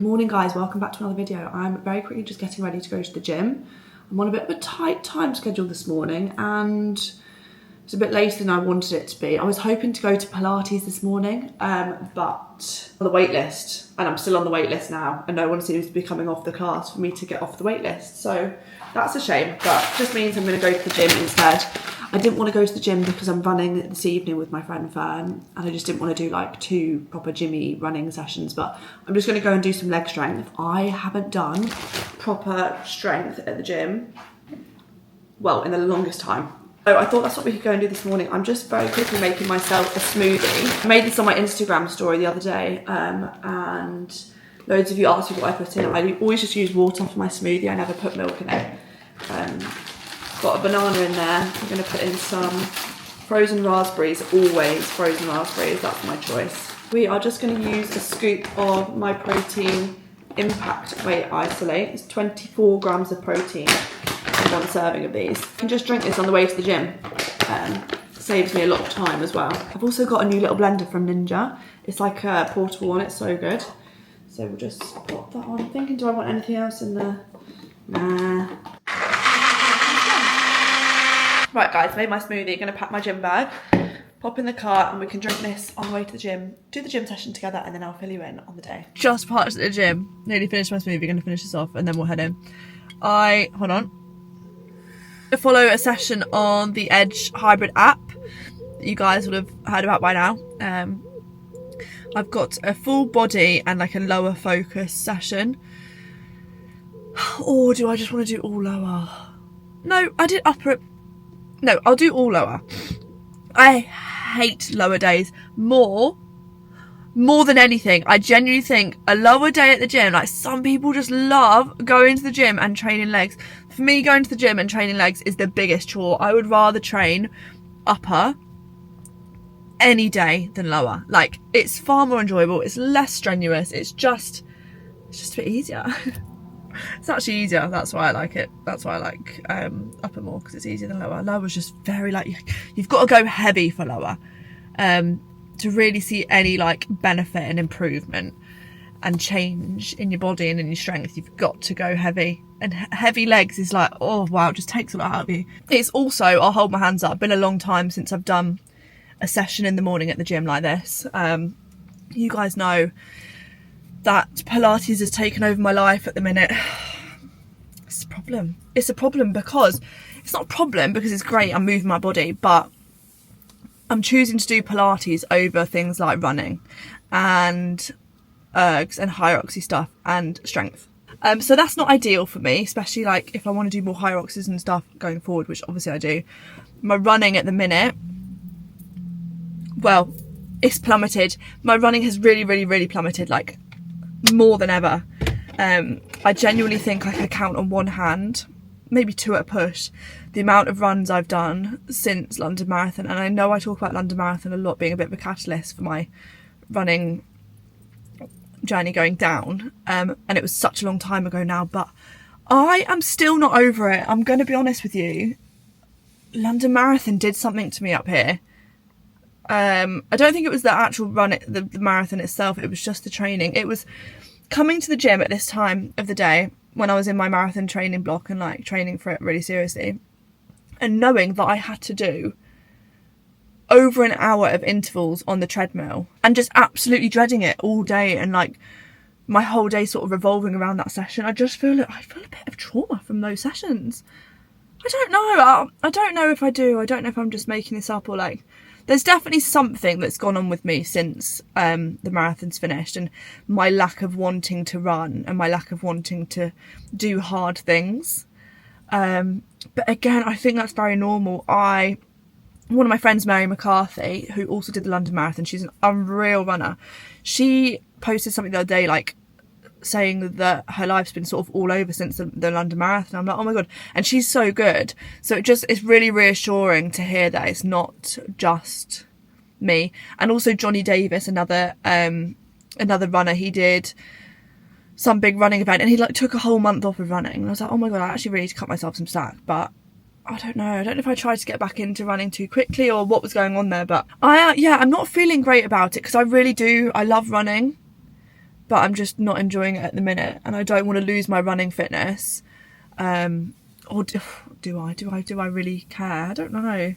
Morning guys, welcome back to another video. I'm very quickly just getting ready to go to the gym. I'm on a bit of a tight time schedule this morning and it's a bit later than I wanted it to be. I was hoping to go to Pilates this morning, but on the wait list, and I'm still on the wait list now, and no one seems to be coming off the class for me to get off the wait list. So that's a shame, but it just means I'm going to go to the gym instead. I didn't want to go to the gym because I'm running this evening with my friend Fern, and I just didn't want to do like 2 proper gymmy running sessions, but I'm just going to go and do some leg strength. I haven't done proper strength at the gym, well, in the longest time. So I thought that's what we could go and do this morning. I'm just very quickly making myself a smoothie. I made this on my Instagram story the other day, and loads of you asked me what I put in it. I always just use water for my smoothie. I never put milk in it. Got a banana in there. I'm going to put in some frozen raspberries, always frozen raspberries, that's my choice. We are just going to use a scoop of my protein impact weight isolate. It's 24 grams of protein in 1 serving of these. I can just drink this on the way to the gym. Saves me a lot of time as well. I've also got a new little blender from Ninja. It's like a portable one, it's so good. So we'll just pop that on. I'm thinking, do I want anything else in there? Nah. Right guys, made my smoothie, gonna pack my gym bag, pop in the car, and we can drink this on the way to the gym, do the gym session together, and then I'll fill you in on the day. Just parked at the gym, nearly finished my smoothie, gonna finish this off, and then we'll head in. Hold on. I follow a session on the Edge hybrid app that you guys would have heard about by now. I've got a full body and like a lower focus session. Or do I just want to do all lower? No, I did upper. No, I'll do all lower. I hate lower days more than anything. I genuinely think a lower day at the gym, like some people just love going to the gym and training legs. For me, going to the gym and training legs is the biggest chore. I would rather train upper any day than lower. Like, it's far more enjoyable. It's less strenuous. It's just a bit easier. It's actually easier. That's why I like it. That's why I like upper more, because it's easier than lower. Lower's just very like, you've got to go heavy for lower to really see any like benefit and improvement and change in your body and in your strength. You've got to go heavy, and heavy legs is like, oh wow, it just takes a lot out of you. It's also, I'll hold my hands up, been a long time since I've done a session in the morning at the gym like this. You guys know that Pilates has taken over my life at the minute. It's a problem. It's a problem because it's not a problem because it's great, I'm moving my body, but I'm choosing to do Pilates over things like running and ergs and hierarchy stuff and strength. So that's not ideal for me, especially like if I want to do more hierarchies and stuff going forward, which obviously I do. My running at the minute, well, it's plummeted. My running has really plummeted, like more than ever. I genuinely think I could count on one hand, maybe 2 at a push, the amount of runs I've done since London Marathon. And I know I talk about London Marathon a lot being a bit of a catalyst for my running journey going down, and it was such a long time ago now, but I am still not over it. I'm going to be honest with you. London Marathon did something to me up here. I don't think it was the actual run, the marathon itself. It was just the training. It was coming to the gym at this time of the day when I was in my marathon training block and like training for it really seriously, and knowing that I had to do over an hour of intervals on the treadmill and just absolutely dreading it all day, and like my whole day sort of revolving around that session. I feel a bit of trauma from those sessions. I don't know. I don't know if I do. I don't know if I'm just making this up, or like there's definitely something that's gone on with me since the marathon's finished, and my lack of wanting to run and my lack of wanting to do hard things. But again, I think that's very normal. One of my friends, Mary McCarthy, who also did the London Marathon, she's an unreal runner. She posted something the other day, like saying that her life's been sort of all over since the London Marathon. I'm like, oh my God. And she's so good. So it's really reassuring to hear that it's not just me. And also Johnny Davis, another runner, he did some big running event and he like took a whole month off of running. And I was like, oh my God, I actually really need to cut myself some slack. But I don't know. I don't know if I tried to get back into running too quickly or what was going on there. But I'm not feeling great about it, because I really do. I love running. but I'm just not enjoying it at the minute, and I don't want to lose my running fitness. Or do I really care? I don't know.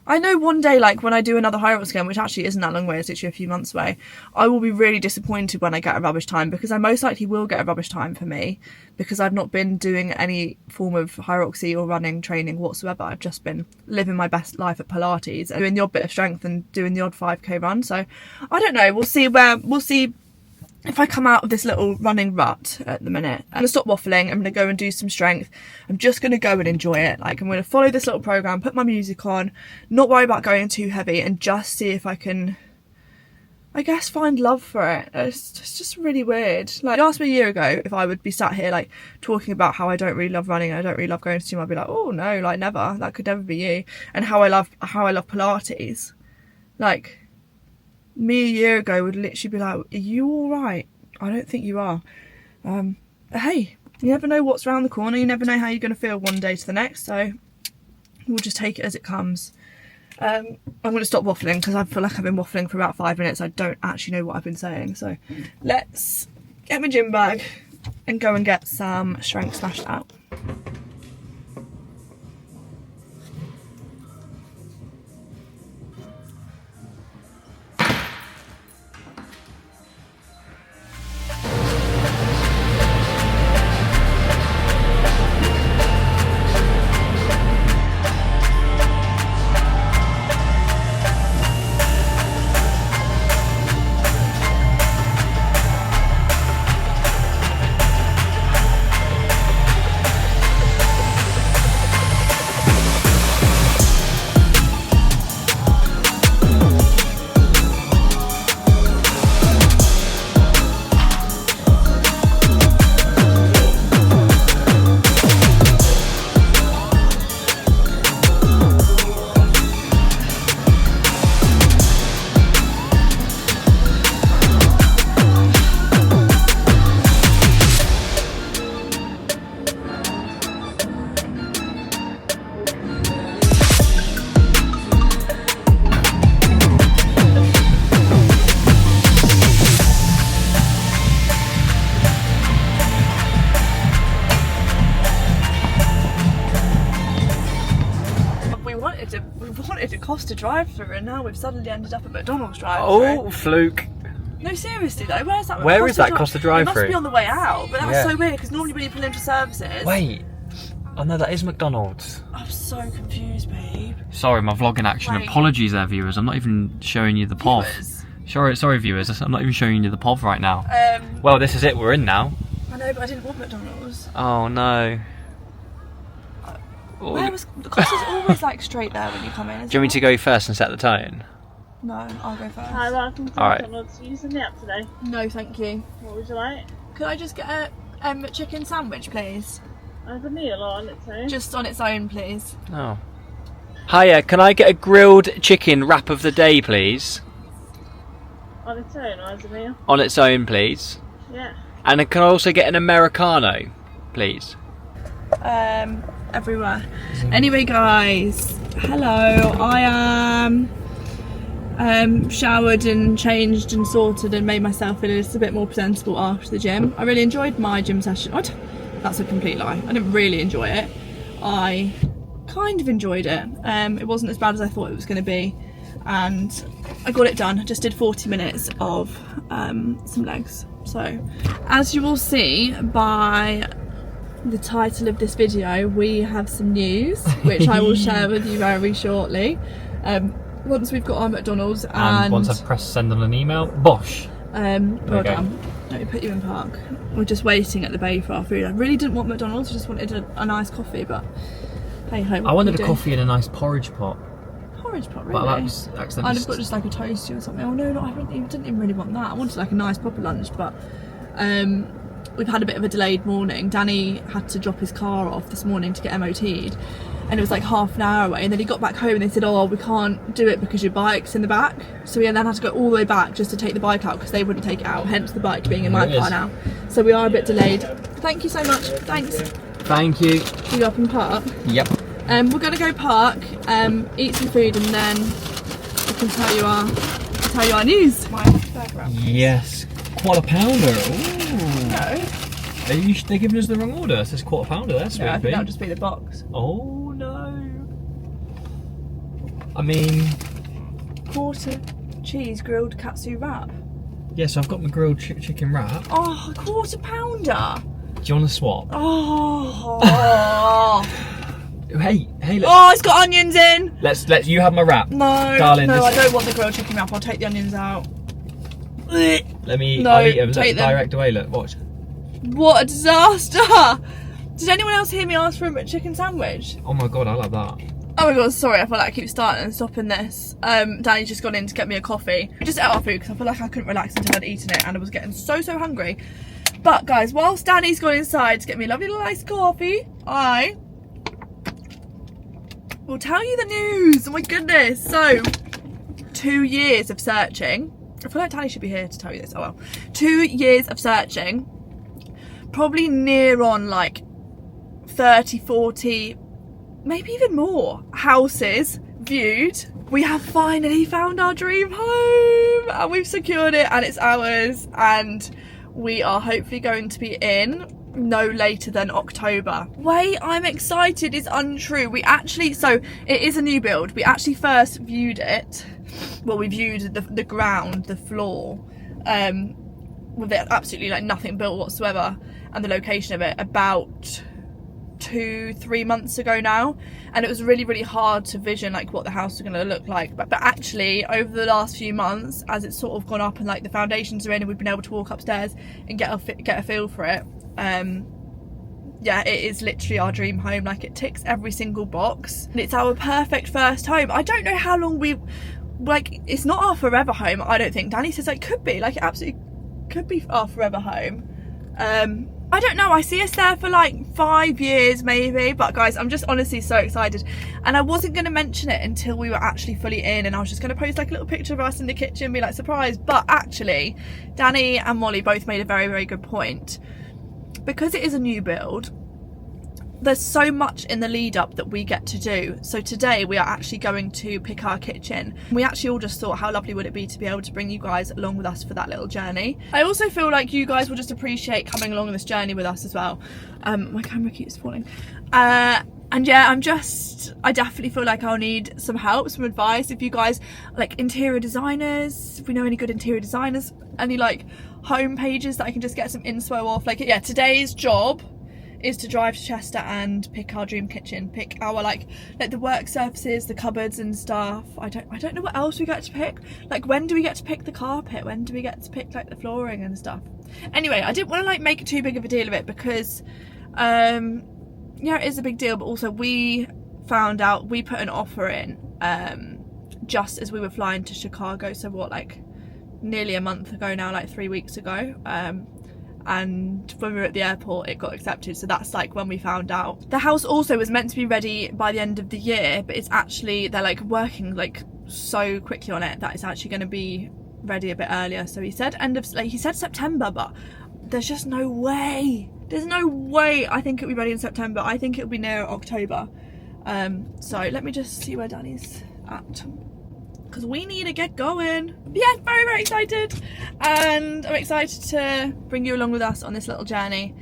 I know one day, like when I do another High Rocks again, which actually isn't that long away, it's literally a few months away, I will be really disappointed when I get a rubbish time, because I most likely will get a rubbish time for me, because I've not been doing any form of High Roxy or running training whatsoever. I've just been living my best life at Pilates and doing the odd bit of strength and doing the odd 5k run. So I don't know, we'll see if I come out of this little running rut at the minute. I'm going to stop waffling, I'm going to go and do some strength. I'm just going to go and enjoy it. Like, I'm going to follow this little programme, put my music on, not worry about going too heavy, and just see if I can, I guess, find love for it. It's just really weird. Like, you asked me a year ago if I would be sat here, like, talking about how I don't really love running, I don't really love going to the gym. I'd be like, oh no, like, never. That could never be you. And how I love Pilates. Like, me a year ago would literally be like, are you all right? I don't think you are. Hey, you never know what's around the corner. You never know how you're going to feel one day to the next. So we'll just take it as it comes. I'm going to stop waffling because I feel like I've been waffling for about 5 minutes. I don't actually know what I've been saying. So let's get my gym bag and go and get some strength smashed out. We wanted a Costa drive-through, and now we've suddenly ended up at McDonald's drive-through. Oh, fluke. No, seriously though, where's that? Where is that Costa drive-through? It must be on the way out, but that's so weird, because normally when you pull into services... Wait. Oh no, that is McDonald's. I'm so confused, babe. Sorry, my vlogging action. Wait. Apologies there, viewers. I'm not even showing you the POV. Sorry, viewers. I'm not even showing you the POV right now. Well, this is it. We're in now. I know, but I didn't want McDonald's. Oh no. Where was... Costa's always like straight there when you come in. Do you want me to go first and set the tone? No, I'll go first. Hi, welcome to McDonald's. Are you using the app today? No, thank you. What would you like? Could I just get a chicken sandwich, please? As a meal or on its own? Just on its own, please. Oh. Hiya, can I get a grilled chicken wrap of the day, please? On its own or as a meal? On its own, please. Yeah. And can I also get an Americano, please? Everywhere. Anyway, guys, hello. I am showered and changed and sorted and made myself feel a little bit more presentable after the gym. I really enjoyed my gym session. That's a complete lie. I didn't really enjoy it. I kind of enjoyed it. It wasn't as bad as I thought it was going to be, and I got it done. I just did 40 minutes of some legs. So, as you will see by the title of this video, we have some news which I will share with you very shortly. Once we've got our McDonald's and once I've pressed send on an email, bosh. Well done. Let me put you in park. We're just waiting at the bay for our food. I really didn't want McDonald's, I just wanted a nice coffee, but hey ho. I wanted a coffee in a nice porridge pot. Porridge pot, really? But that was accidentally... I'd have got just like a toasty or something. Oh no, I didn't even really want that. I wanted like a nice proper lunch, but we've had a bit of a delayed morning. Danny had to drop his car off this morning to get MOT'd, and it was like half an hour away, and then he got back home and they said, oh, we can't do it because your bike's in the back. So we then had to go all the way back just to take the bike out because they wouldn't take it out, hence the bike being in my car now. So we are a bit delayed. Thank you so much. Thanks. Thank you. You go up and park? Yep. We're going to go park, eat some food, and then I can tell you our news. Yes, Quarter pounder. Ooh. No. They're giving us the wrong order. It says quarter pounder. That's No, I think that'll just be the box. Oh no. I mean, quarter cheese grilled katsu wrap. Yeah, so I've got my grilled chicken wrap. Oh, a quarter pounder. Do you want to swap? Oh. Hey, let's, Oh, it's got onions in. let's you have my wrap. No, darling. no, I don't want the grilled chicken wrap. I'll take the onions out. Let me. No, I'll eat them. take them. Direct away. Look, watch. What a disaster! Did anyone else hear me ask for a chicken sandwich? Oh my god, I love that. Oh my god, sorry, I feel like I keep starting and stopping this. Danny's just gone in to get me a coffee. We just ate our food because I feel like I couldn't relax until I'd eaten it and I was getting so hungry. But guys, whilst Danny's gone inside to get me a lovely little iced coffee, I will tell you the news. Oh my goodness. So, 2 years of searching. I feel like Danny should be here to tell you this. Oh well. 2 years of searching. Probably near on like 30, 40, maybe even more houses viewed. We have finally found our dream home and we've secured it and it's ours, and we are hopefully going to be in no later than October. Way I'm excited is untrue. So it is a new build. We actually first viewed it. Well, we viewed the ground, the floor, with it absolutely like nothing built whatsoever, and the location of it about 2-3 months ago now, and it was really hard to vision like what the house was going to look like, but actually over the last few months, as it's sort of gone up and like the foundations are in and we've been able to walk upstairs and get a feel for it, yeah, it is literally our dream home. Like, it ticks every single box and it's our perfect first home. I don't know how long it's not our forever home, I don't think. Danny says it could be, like, it absolutely could be our forever home. I don't know, I see us there for like 5 years maybe, but guys, I'm just honestly so excited, and I wasn't going to mention it until we were actually fully in, and I was just going to post like a little picture of us in the kitchen and be like, surprise. But actually Danny and Molly both made a very good point. Because it is a new build, there's so much in the lead up that we get to do. So today we are actually going to pick our kitchen. We actually all just thought, how lovely would it be to be able to bring you guys along with us for that little journey. I also feel like you guys will just appreciate coming along on this journey with us as well. My camera keeps falling. And yeah, I definitely feel like I'll need some help, some advice. If you guys like interior designers, if we know any good interior designers, any like home pages that I can just get some inspo off. Like, yeah, today's job is to drive to Chester and pick our dream kitchen, pick our like the work surfaces, the cupboards and stuff. I don't know what else we get to pick. Like, when do we get to pick the carpet? When do we get to pick like the flooring and stuff? Anyway, I didn't want to like make it too big of a deal of it because yeah, it is a big deal, but also we found out, we put an offer in just as we were flying to Chicago, so what, like nearly a month ago now, like 3 weeks ago, and when we were at the airport it got accepted. So that's like when we found out. The house also was meant to be ready by the end of the year, but it's actually, they're like working like so quickly on it that it's actually going to be ready a bit earlier. So he said he said September, but there's just no way. There's no way I think it'll be ready in September. I think it'll be near October. So let me just see where Danny's at, because we need to get going. Yeah, very excited, and I'm excited to bring you along with us on this little journey.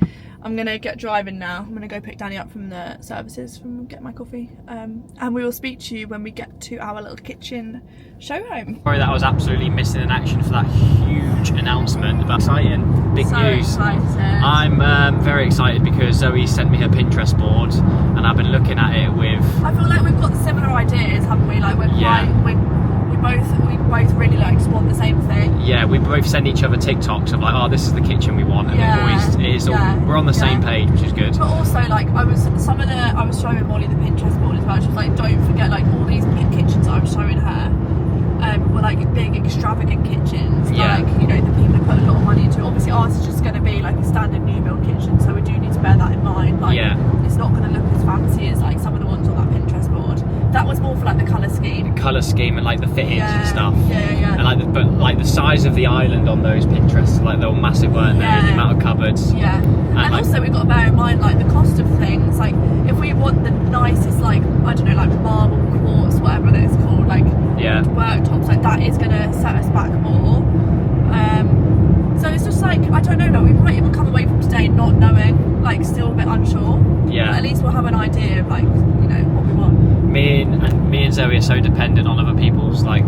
I'm gonna get driving now. I'm gonna go pick Danny up from the services, from get my coffee, and we will speak to you when we get to our little kitchen show home. Sorry that I was absolutely missing in action for that huge announcement. But exciting, big news. Excited. I'm very excited because Zoe sent me her Pinterest board and I've been looking at it with... I feel like we've got similar ideas, haven't we? Like, we both really like want the same thing. Yeah, we both send each other TikToks of like, oh, this is the kitchen we want, and we're on the same page, which is good. But also, like, I was showing Molly the Pinterest board as well. She was like, don't forget, like, all these kitchens I was showing her were like big extravagant kitchens. Yeah. Like, you know, the people who put a lot of money into it. Obviously ours is just going to be like a standard new build kitchen, so we do need to bear that in mind. Like, it's not going to look as fancy as like some of the ones on that Pinterest board. That was more for like the colour scheme. The colour scheme and like the fittings and stuff. Yeah. And like the size of the island on those Pinterests, like they were massive, weren't they? The amount of cupboards. Yeah. And like, also we've got to bear in mind like the cost of things. Like, if we want the nicest, like, I don't know, like marble, quartz, whatever that it's called, like worktops, like that is going to set us back more. So it's just like, I don't know, like we might even come away from today not knowing, like still a bit unsure. Yeah. But at least we'll have an idea of like, you know, what we want. Me and Zoe are so dependent on other people's like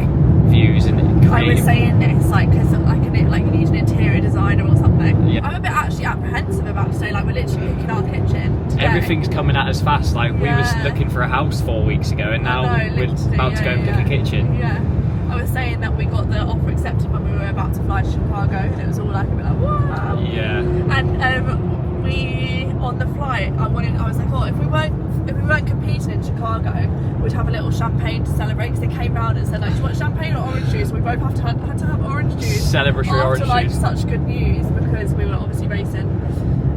views and I was saying this, like, because like you need an interior designer or something. Yeah. I'm a bit actually apprehensive about today, like we're literally picking our kitchen today. Everything's coming at us fast. Like we was looking for a house 4 weeks ago, and now we're about to go and pick a kitchen. Yeah. I was saying that we got the offer accepted when we were about to fly to Chicago, and it was all like a bit like, wow. Yeah. And we on the flight, I was like, oh, if we weren't competing in Chicago, we'd have a little champagne to celebrate. Because they came round and said, like, do you want champagne or orange juice? We both had to have orange juice. Celebratory orange after like juice. such good news, because we were obviously racing.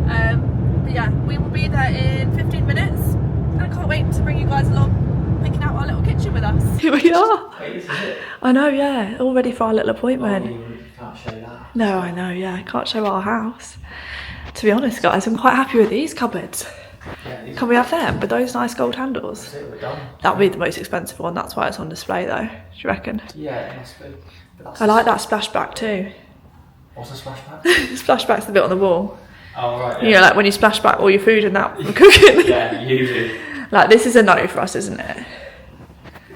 But yeah, we will be there in 15 minutes, and I can't wait to bring you guys along, picking out our little kitchen with us. Here we are. Wait, this is it? I know, yeah, all ready for our little appointment. Oh, you can't show that. No, I know, yeah, I can't show our house. To be honest, guys, I'm quite happy with these cupboards. Yeah, Can we have them with those nice gold handles? we're done. That'll be the most expensive one, that's why it's on display though, do you reckon? Yeah, it must be. I like that splashback too. What's a splashback? Splashback's the bit on the wall. Oh, right. You know, like when you splash back all your food and that from cooking. Yeah, you do. Like, this is a no for us, isn't it?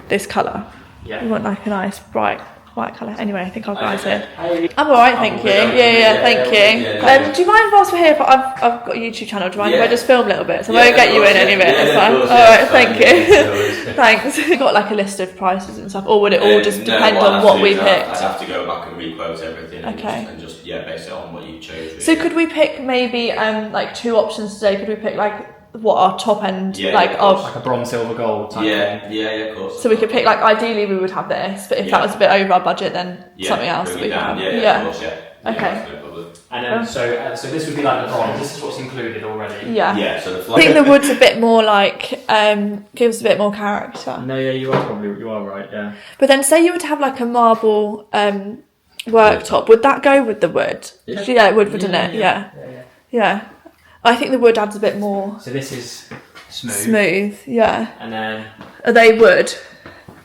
This colour. Yeah. We want like a nice bright white colour. Anyway, I think I'll go here. Hey. I'm alright, thank you. Yeah, thank you. Do you mind if I was here? I've got a YouTube channel. Do you mind if I just film a little bit? So I won't get you in any bit. That's fine. Alright, thank you. Thanks. We've got like a list of prices and stuff, or would it all just depend on what we picked? I'd have to go back and re-quote everything. Okay. And just base it on what you chose. Really. So could we pick maybe like 2 options today? Could we pick like what our top end like a bronze, silver, gold type thing? Yeah, of course. So we could pick, like, ideally we would have this, but if that was a bit over our budget, then something else that we could have. Yeah, of course, yeah. Okay. No problem. And then so this would be like the bronze. This is what's included already. Yeah. Yeah. So I think the wood's a bit more like gives a bit more character. No, yeah, you are right. Yeah. But then, say you were to have like a marble worktop, would that go with the wood? Yeah, it would, wouldn't it? Yeah. I think the wood adds a bit more. So this is smooth. Yeah. And then are they wood?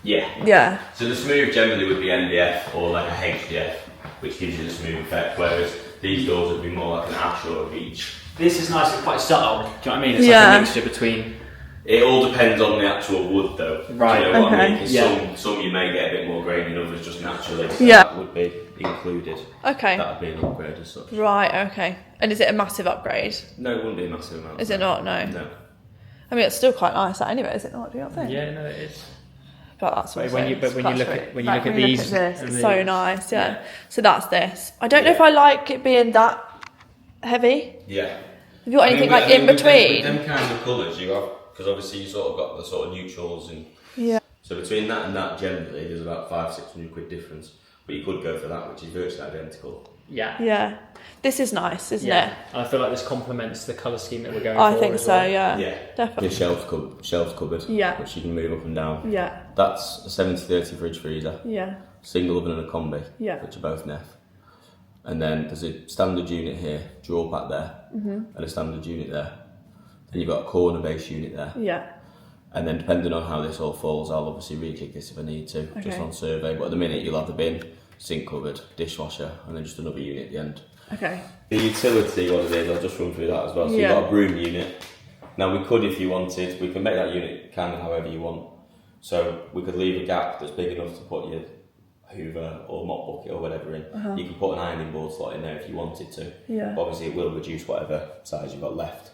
Yeah. So the smooth generally would be NDF or like a HDF, which gives you the smooth effect, whereas these doors would be more like an ash or a beech. This is nice and quite subtle. Do you know what I mean? It's like a mixture between. It all depends on the actual wood, though. Right. Do you know what I mean? 'Cause some you may get a bit more grain than others just naturally. So that would be included. Okay. That would be an upgrade as such. Right. Okay. And is it a massive upgrade? No, it wouldn't be a massive amount. Is it not? No. No. I mean, it's still quite nice, that anyway, is it not? Do you not think? Yeah, no, it is. But that's when you look at these, this, it's so nice. Yeah. So that's this. I don't know if I like it being that heavy. Yeah. Have you got anything in between? With them kinds of colours you have, because obviously you sort of got the sort of neutrals and. Yeah. So between that and that, generally, there's about £500-600 difference. But you could go for that, which is virtually identical. Yeah. Yeah. This is nice, isn't it? And I feel like this complements the colour scheme that we're going for. I think so, well. yeah. Definitely. The shelf cupboard, which you can move up and down. Yeah. That's a 70-30 fridge freezer. Yeah. Single oven and a combi, which are both Neff. And then there's a standard unit here, drawer back there, and a standard unit there. Then you've got a corner base unit there. Yeah. And then depending on how this all falls, I'll obviously re-kick this if I need to, just on survey. But at the minute you'll have the bin, sink cupboard, dishwasher, and then just another unit at the end. Okay. The utility, what it is, I'll just run through that as well. So you've got a broom unit. Now we could, if you wanted, we can make that unit kind of however you want. So we could leave a gap that's big enough to put your hoover or mop bucket or whatever in. You could put an ironing board slot in there if you wanted to. Yeah. But obviously it will reduce whatever size you've got left.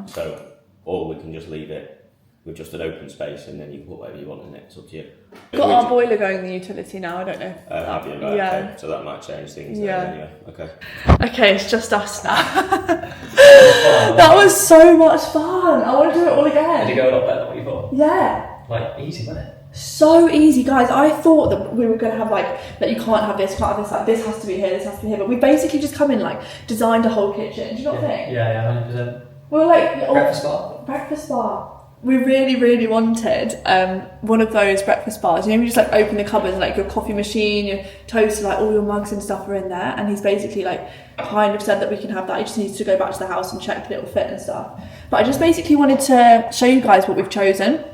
So, or we can just leave it with just an open space and then you can put whatever you want in it. It's up to you. Got our boiler going in the utility now, I don't know. Have you? Right, okay. So that might change things there anyway. Okay. Okay, it's just us now. That was so much fun. I want to do it all again. Did it go a lot better than what you thought? Yeah. Like, easy, wasn't it? So easy, guys. I thought that we were going to have like you can't have this, can't have this, like this has to be here, this has to be here. But we basically just come in, like, designed a whole kitchen. Do you not think? Yeah, 100%. We were like... Breakfast bar. We really, really wanted one of those breakfast bars. You know, you just like open the cupboards, like your coffee machine, your toaster, like all your mugs and stuff are in there. And he's basically like kind of said that we can have that. He just needs to go back to the house and check that it will fit and stuff. But I just basically wanted to show you guys what we've chosen.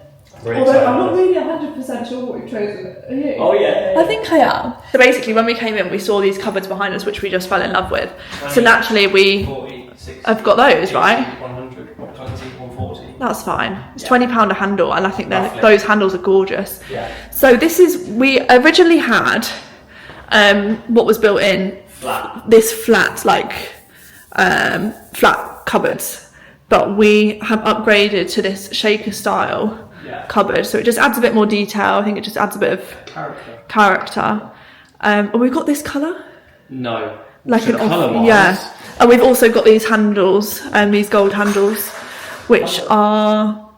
Really Although excited. I'm not really 100% sure what we've chosen. Are you? Oh yeah. I think I am. So basically when we came in we saw these cupboards behind us which we just fell in love with. 20, So naturally we 40, 60, have got those, 80, right? 100, 120, 140. That's fine. It's £20 a handle and I think Roughly. those handles are gorgeous. Yeah. So this is, we originally had what was built in, this flat, like flat cupboards, but we have upgraded to this shaker style cupboard, so it just adds a bit more detail. I think it just adds a bit of character. And we've got this colour, No. like So an off, colour-wise, yeah. And we've also got these handles, these gold handles, which are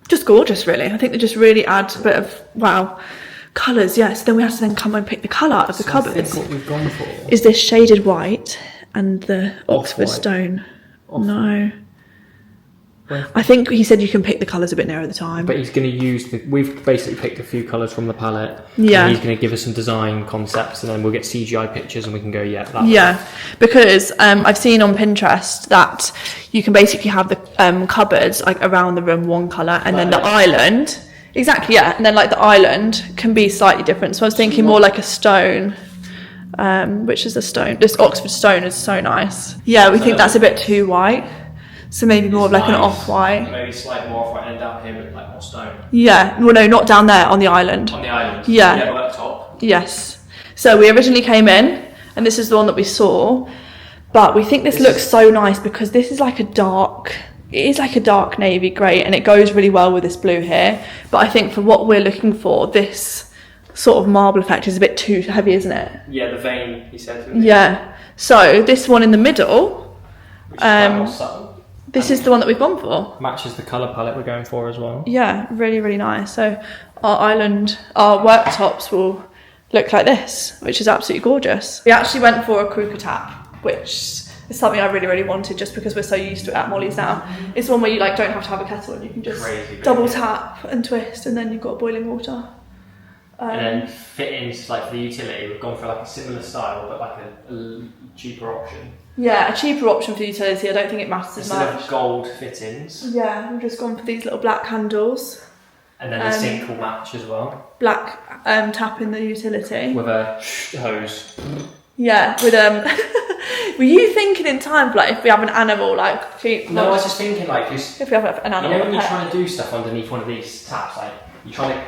just gorgeous, really. I think they just really add a bit of wow. Colours, yes. Then we have to then come and pick the colour of the cupboards. I think what we've gone for Is this shaded white and the Oxford Off-white. stone? Off- No. Where? I think he said you can pick the colours a bit nearer the time. But he's going to use we've basically picked a few colours from the palette. Yeah. And he's going to give us some design concepts, and then we'll get CGI pictures, and we can go, that. Yeah, because I've seen on Pinterest that you can basically have the cupboards like around the room one colour, and then the island. Exactly, yeah, and then like the island can be slightly different. So I was thinking more like a stone. Which is the stone? This Oxford stone is so nice. Yeah, we think that's a bit too white. So maybe more of like an off-white. Maybe slightly more off-white, and down here with like more stone. Yeah, well no, not down there, on the island. On the island. Yeah. Yeah, but up top. Yes. So we originally came in, and this is the one that we saw, but we think this looks so nice because this is like it is like a dark navy grey, and it goes really well with this blue here. But I think for what we're looking for, this sort of marble effect is a bit too heavy, isn't it? Yeah, the vein, he said. Yeah. So this one in the middle, Which is quite more subtle. this is the one that we've gone for. Matches the colour palette we're going for as well. Yeah, really, really nice. So our worktops will look like this, which is absolutely gorgeous. We actually went for a crook tap, which is something I really, really wanted just because we're so used to it at Molly's now. It's one where you like don't have to have a kettle and you can just double tap and twist, and then you've got boiling water. And then fittings, like for the utility, we've gone for like a similar style, but like a cheaper option. Yeah, a cheaper option for the utility. I don't think it matters as Instead much. of gold fittings. Yeah, we've just gone for these little black handles. And then the sink will match as well. Black tap in the utility. With a hose. Yeah, with were you thinking in time for like if we have an animal like? No, I was just thinking like if we have an animal. You know when you pet. try to do stuff underneath one of these taps, like you try to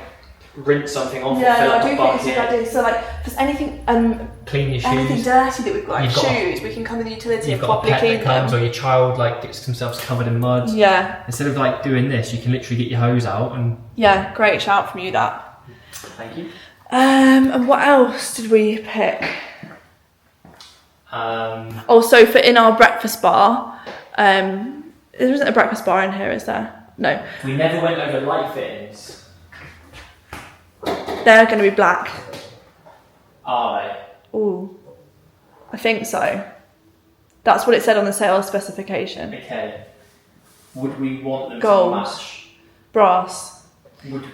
rinse something off. Yeah, or no, I do fill think up it's a a good bucket, idea. So like, if there's anything clean your anything shoes. dirty that we've got, like You've got shoes, we can come in the utility You've and got a properly pet clean that comes, them. or your child like gets themselves covered in mud. Yeah. Instead of like doing this, you can literally get your hose out and. Yeah, great shout from you that. Thank you. And what else did we pick? Also for in our breakfast bar, there isn't a breakfast bar in here, is there? No. we never went over light fittings. They're going to be black. Are they? Ooh, I think so. That's what it said on the sales specification. Okay. Would we want them Gold. to match? Brass. We would.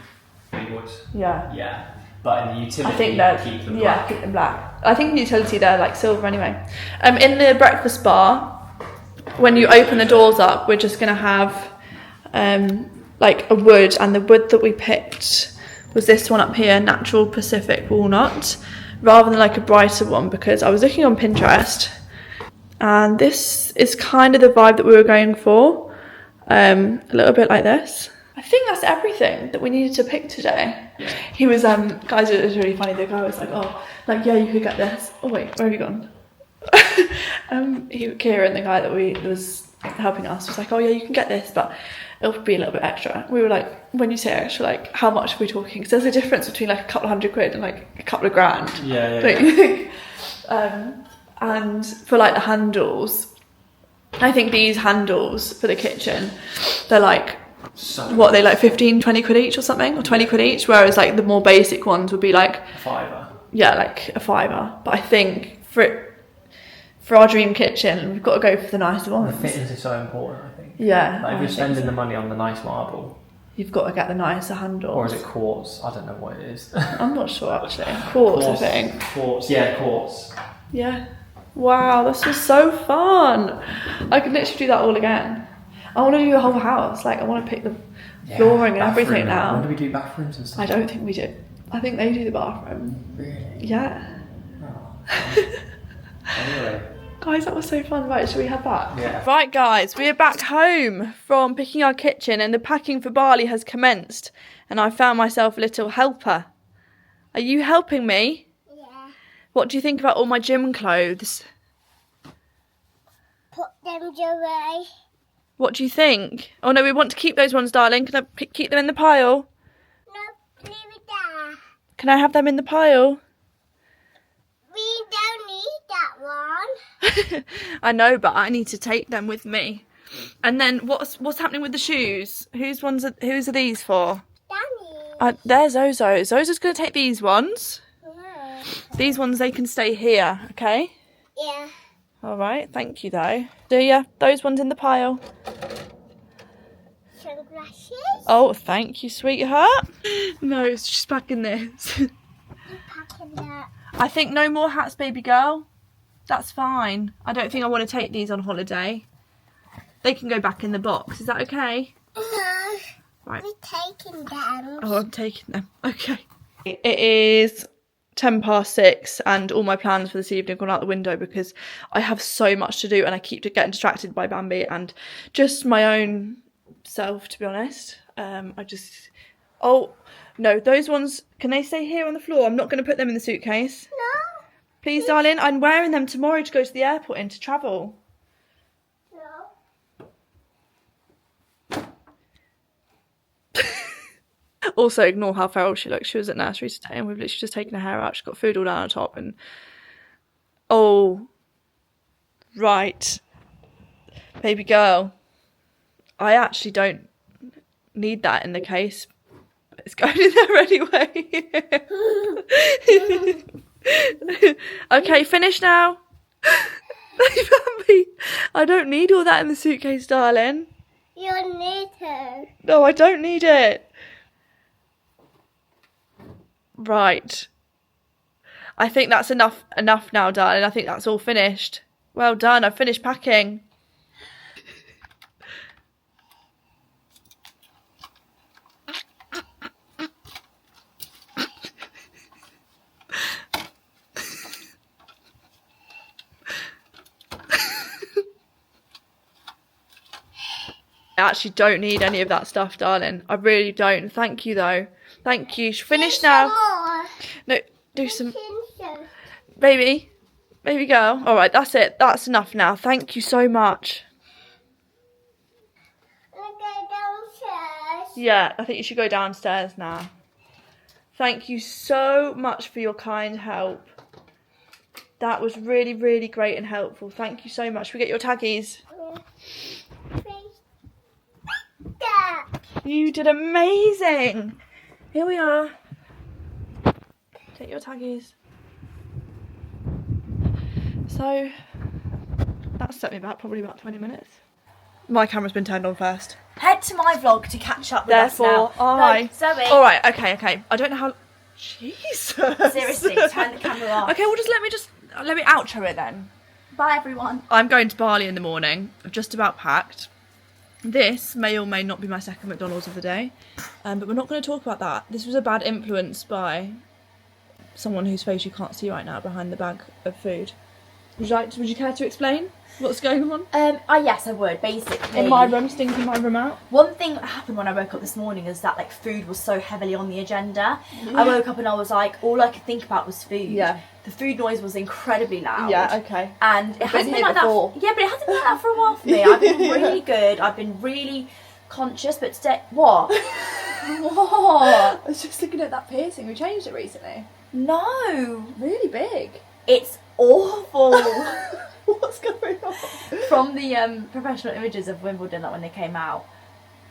Yeah. Yeah. But in the utility, I think they're keep them yeah, black. keep them black. I think in the utility they're like silver anyway. In the breakfast bar, when you open the doors up, we're just gonna have like a wood, and the wood that we picked was this one up here, natural Pacific walnut, rather than like a brighter one, because I was looking on Pinterest, and this is kind of the vibe that we were going for. A little bit like this. I think that's everything that we needed to pick today. Yeah. He was, guys, it was really funny. The guy was like, oh, like, yeah, you could get this. Oh, wait, where have you gone? Kieran, the guy that was helping us, was like, oh, yeah, you can get this, but it'll be a little bit extra. We were like, when you say extra, like, how much are we talking? Because there's a difference between like a couple of £100 and like a couple of grand. Yeah. Don't you think? And for like the handles, I think these handles for the kitchen, they're like, what are they, like 15, 20 quid each or something, or 20 quid each, whereas like the more basic ones would be like A fiver. yeah, like a fiver. But I think for our dream kitchen, we've got to go for the nicer The ones. fittings are so important, I think. Yeah, Like if I you're think spending so. the money on the nice marble, You've got to get the nicer handles. or is it quartz? I don't know what it is. I'm not sure actually. Quartz, I think. Quartz, yeah, quartz. Yeah. Wow, this was so fun. I could literally do that all again. I want to do the whole house. Like, I want to pick the flooring and everything now. When do we do bathrooms and stuff? I don't think we do. I think they do the bathroom. Really? Yeah. Oh. Anyway. Guys, that was so fun. Right, should we head back? Yeah. Right, guys, we are back home from picking our kitchen and the packing for Bali has commenced. And I found myself a little helper. Are you helping me? Yeah. What do you think about all my gym clothes? Put them away. What do you think? Oh no, we want to keep those ones, darling. Can I keep them in the pile? No, leave it there. Can I have them in the pile? We don't need that one. I know, but I need to take them with me. And then what's happening with the shoes? Whose are these for? Danny. They're Zozo's. Zozo's going to take these ones. Yeah. These ones, they can stay here, okay? Yeah. All right, thank you though. Do ya? Those ones in the pile. Sunglasses. Oh, thank you, sweetheart. No, she's packing this. You're packing that. I think no more hats, baby girl. That's fine. I don't think I want to take these on holiday. They can go back in the box. Is that okay? No. Right. We're taking them. Oh, I'm taking them. Okay. It is 6:10 and all my plans for this evening have gone out the window because I have so much to do and I keep getting distracted by Bambi and just my own self, to be honest. Oh, no, those ones, can they stay here on the floor? I'm not going to put them in the suitcase. No. Please, darling, I'm wearing them tomorrow to go to the airport and to travel. No. Also, ignore how feral she looks. She was at nursery today and we've literally just taken her hair out. She's got food all down her top and... Oh. Right. Baby girl. I actually don't need that in the case. But it's going in there anyway. Okay, finish now. Bambi, I don't need all that in the suitcase, darling. You need to. No, I don't need it. Right. I think that's enough now, darling. I think that's all finished. Well done, I've finished packing. I actually don't need any of that stuff, darling. I really don't. Thank you, though. Thank you. Finish now. More. No, do some... Pinchers. Baby girl. All right, that's it. That's enough now. Thank you so much. Let's go downstairs. Yeah, I think you should go downstairs now. Thank you so much for your kind help. That was really, really great and helpful. Thank you so much. Should we get your taggies? You did amazing. Here we are. Take your taggies. So, that set me back probably about 20 minutes. My camera's been turned on first. Head to my vlog to catch up with us now. I... No, Zoe. Alright, okay. I don't know how... Jesus. Seriously, turn the camera off. Okay, well let me outro it then. Bye, everyone. I'm going to Bali in the morning. I've just about packed. This may or may not be my second McDonald's of the day, but we're not going to talk about that. This was a bad influence by someone whose face you can't see right now behind the bag of food. Would you care to explain what's going on? Yes, I would. Basically, In my room, stinking my room out. one thing that happened when I woke up this morning is that like food was so heavily on the agenda. Yeah. I woke up and I was like, all I could think about was food. Yeah. The food noise was incredibly loud. Yeah, okay. And it hasn't been like before. that. Yeah, but it hasn't been like that for a while for me. I've been really good. I've been really conscious, but today, what? What? I was just looking at that piercing. We changed it recently. No. Really big. It's awful. What's going on? From the professional images of Wimbledon, like when they came out,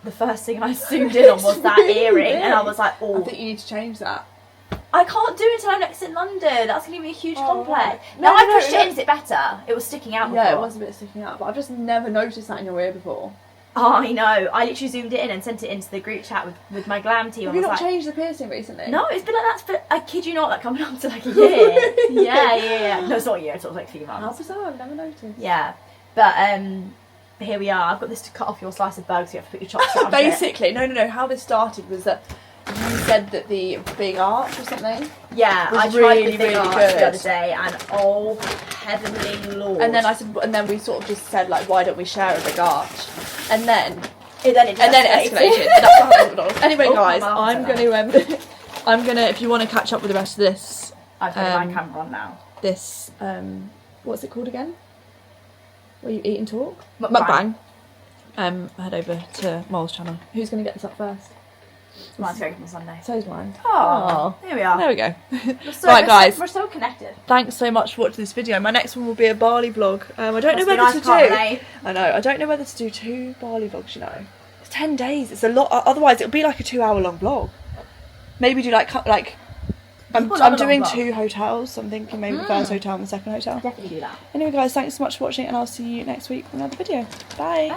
the first thing I zoomed in on was that really earring, big. and I was like, oh. I think you need to change that. I can't do it until I'm next in London. That's going to be a huge complex. Right. No, I No, pushed no. it in. Is it better? It was sticking out before. Yeah, it was a bit sticking out, but I've just never noticed that in your ear before. Oh, I know. I literally zoomed it in and sent it into the group chat with my glam team. Have I you was not like, changed the piercing recently? no, it's been like that for, I kid you not, like coming up to like a year. Yeah. No, it's not a year, it's sort of like a few months. How bizarre, I've never noticed. Yeah, but But here we are. I've got this to cut off your slice of burger, so you have to put your chopsticks on. Basically, no. How this started was that you said that the big arch or something. Yeah, was I tried really, the big really arch good. the other day, and oh heavenly lord! And then I said, and then we sort of just said like, why don't we share a big arch? And then it escalated. And that's what happened. Anyway, Oh, guys, my I'm gonna if you want to catch up with the rest of this, I've got my camera on now. This what's it called again? Where you eat and talk? Mukbang. Head over to Mole's channel. Who's going to get this up first? Mine's going on Sunday. So's mine. Oh, here we are. There we go. Right, guys. We're so connected. Thanks so much for watching this video. My next one will be a Bali vlog. I don't know whether to do. I know. I don't know whether to do 2 Bali vlogs. You know, it's 10 days. It's a lot. Otherwise, it'll be like a 2-hour-long vlog. Maybe do like. I'm doing 2 hotels. So I'm thinking maybe the first hotel and the second hotel. Definitely do that. Anyway, guys, thanks so much for watching, and I'll see you next week for another video. Bye.